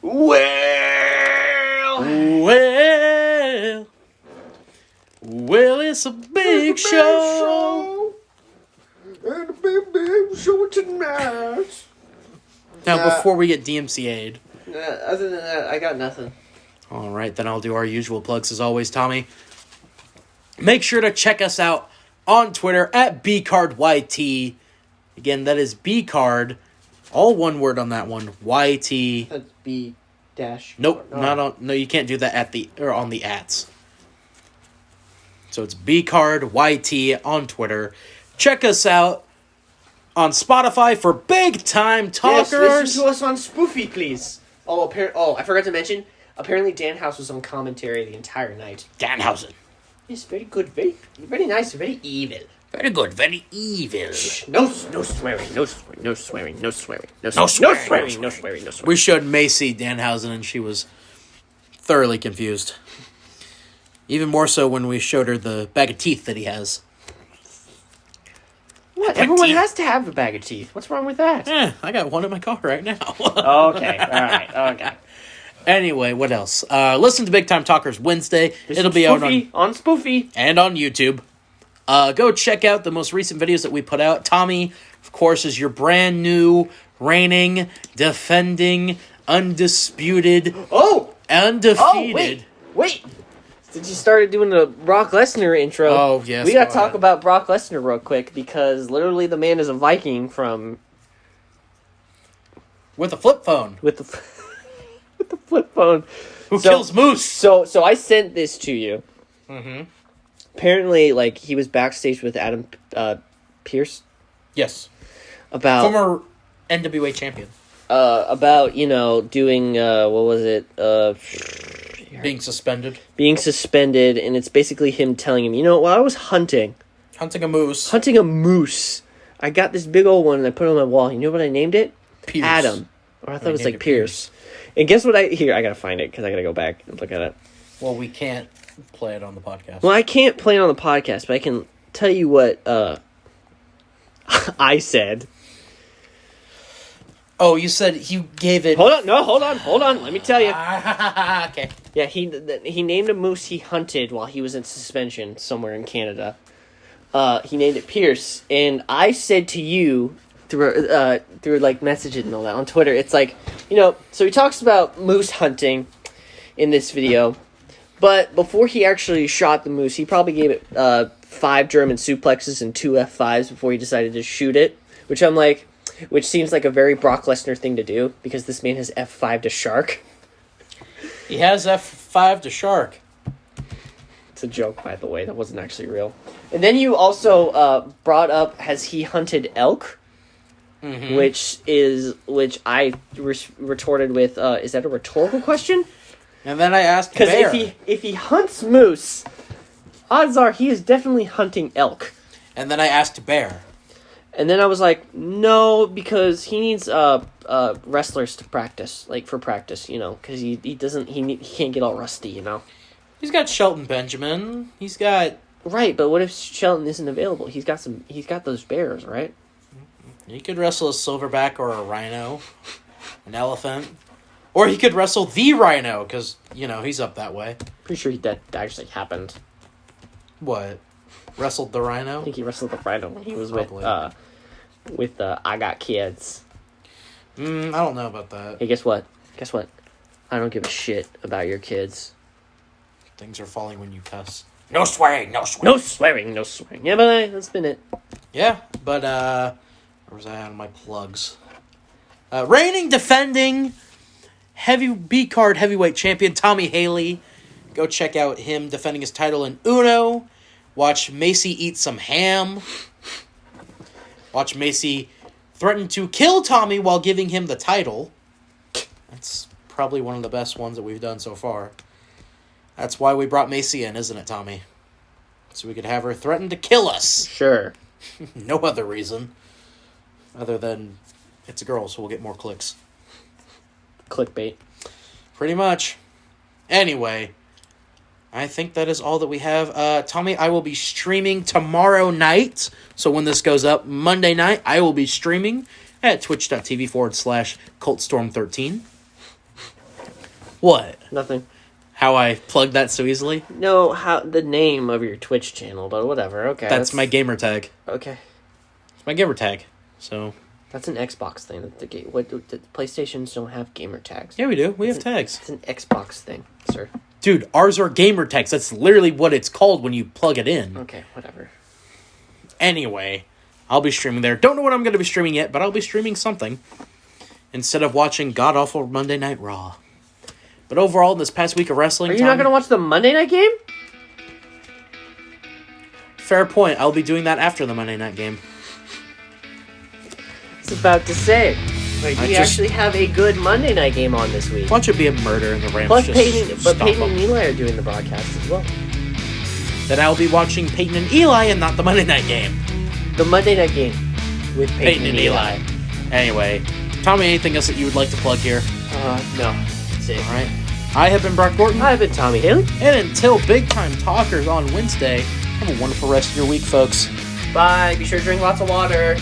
Well, it's a big show. And a big show tonight. Now, before we get DMCA'd. Other than that, I got nothing. All right, then I'll do our usual plugs as always, Tommy. Make sure to check us out on Twitter at BCardYT. Again, that is BCard. All one word on that one. YT. That's B dash. Nope, not on. No, you can't do that on the ats. So it's BCardYT on Twitter. Check us out on Spotify for Big Time Talkers. Yes, listen to us on Spoofy, please. I forgot to mention. Apparently, Dan House was on commentary the entire night. Danhausen. Yes, very good, very nice, very evil. Very good, very evil. No swearing, no swearing, no swearing, no swearing, no No swearing, swearing. no swearing, no swearing. We showed Maisie Danhausen, and she was thoroughly confused. Even more so when we showed her the bag of teeth that he has. What? Everyone has to have a bag of teeth. What's wrong with that? I got one in my car right now. Okay, alright, okay. Anyway, what else? Listen to Big Time Talkers Wednesday. It'll be out on Spoofy and on YouTube. Go check out the most recent videos that we put out. Tommy, of course, is your brand new, reigning, defending, undisputed, undefeated. Wait. Since you started doing the Brock Lesnar intro, oh yes, we gotta talk about Brock Lesnar real quick because literally the man is a Viking from with a flip phone. With the flip phone. Who kills Moose? So I sent this to you. Mm-hmm. Apparently, like, he was backstage with Adam Pearce. Yes. About former NWA champion. About, doing what was it? Being suspended. Being suspended, and it's basically him telling him, while I was hunting a moose. Hunting a moose. I got this big old one and I put it on my wall. You know what I named it? Pierce. Adam. Or I thought it was like Pierce. And guess what I gotta find it because I gotta go back and look at it. Well, we can't play it on the podcast. Well, I can't play it on the podcast, but I can tell you what I said. Oh, you said you gave it... Hold on. Let me tell you. Okay. Yeah, he named a moose he hunted while he was in suspension somewhere in Canada. He named it Pierce, and I said to you through like messages and all that on Twitter, it's like, so he talks about moose hunting. in this video. But before he actually shot the moose, he probably gave it 5 German suplexes and 2 F5s before he decided to shoot it. Which seems like a very Brock Lesnar thing to do, because this man has F5 to Shark. He has F5 to Shark. It's a joke, by the way. That wasn't actually real. And then you also brought up, has he hunted elk? Mm-hmm. Which I retorted with, is that a rhetorical question? And then I asked Bear. Because if he hunts moose, odds are he is definitely hunting elk. And then I asked Bear. And then I was like, no, because he needs wrestlers to practice, like for practice, because he can't get all rusty, He's got Shelton Benjamin. He's got right, but what if Shelton isn't available? He's got those bears, right? He could wrestle a silverback or a rhino, an elephant, or he could wrestle the rhino because he's up that way. Pretty sure that actually happened. What? Wrestled the rhino? I think he wrestled the rhino when he was with I Got Kids. I don't know about that. Hey, guess what? I don't give a shit about your kids. Things are falling when you cuss. No swearing. No swearing. Yeah, but that's been it. Yeah, but where was I on my plugs? Reigning, defending B-card heavyweight champion Tommy Haley. Go check out him defending his title in Uno. Watch Maisie eat some ham. Watch Maisie threaten to kill Tommy while giving him the title. That's probably one of the best ones that we've done so far. That's why we brought Maisie in, isn't it, Tommy? So we could have her threaten to kill us. Sure. No other reason. Other than it's a girl, so we'll get more clicks. Clickbait. Pretty much. Anyway, I think that is all that we have. Tommy, I will be streaming tomorrow night. So when this goes up Monday night, I will be streaming at twitch.tv/CultStorm13. What? Nothing. How I plugged that so easily? No, the name of your Twitch channel, but whatever. Okay. That's my gamer tag. Okay. It's my gamer tag. So that's an Xbox thing. The PlayStations don't have gamer tags. Yeah, we do. We have tags. It's an Xbox thing, sir. Dude, ours are gamer tags. That's literally what it's called when you plug it in. Okay, whatever. Anyway, I'll be streaming there. Don't know what I'm going to be streaming yet, but I'll be streaming something instead of watching god-awful Monday Night Raw. But overall, in this past week of wrestling... Are you not going to watch the Monday night game? Fair point. I'll be doing that after the Monday night game. I was about to say... Wait, do you actually have a good Monday night game on this week? Watch it be a murder in the Rams. Plus, Peyton and Eli are doing the broadcast as well. Then I'll be watching Peyton and Eli and not the Monday night game. The Monday night game with Peyton and Eli. Anyway, Tommy, anything else that you would like to plug here? No. That's it. All right. I have been Brock Gordon. I've been Tommy Haley. And until Big Time Talkers on Wednesday, have a wonderful rest of your week, folks. Bye. Be sure to drink lots of water.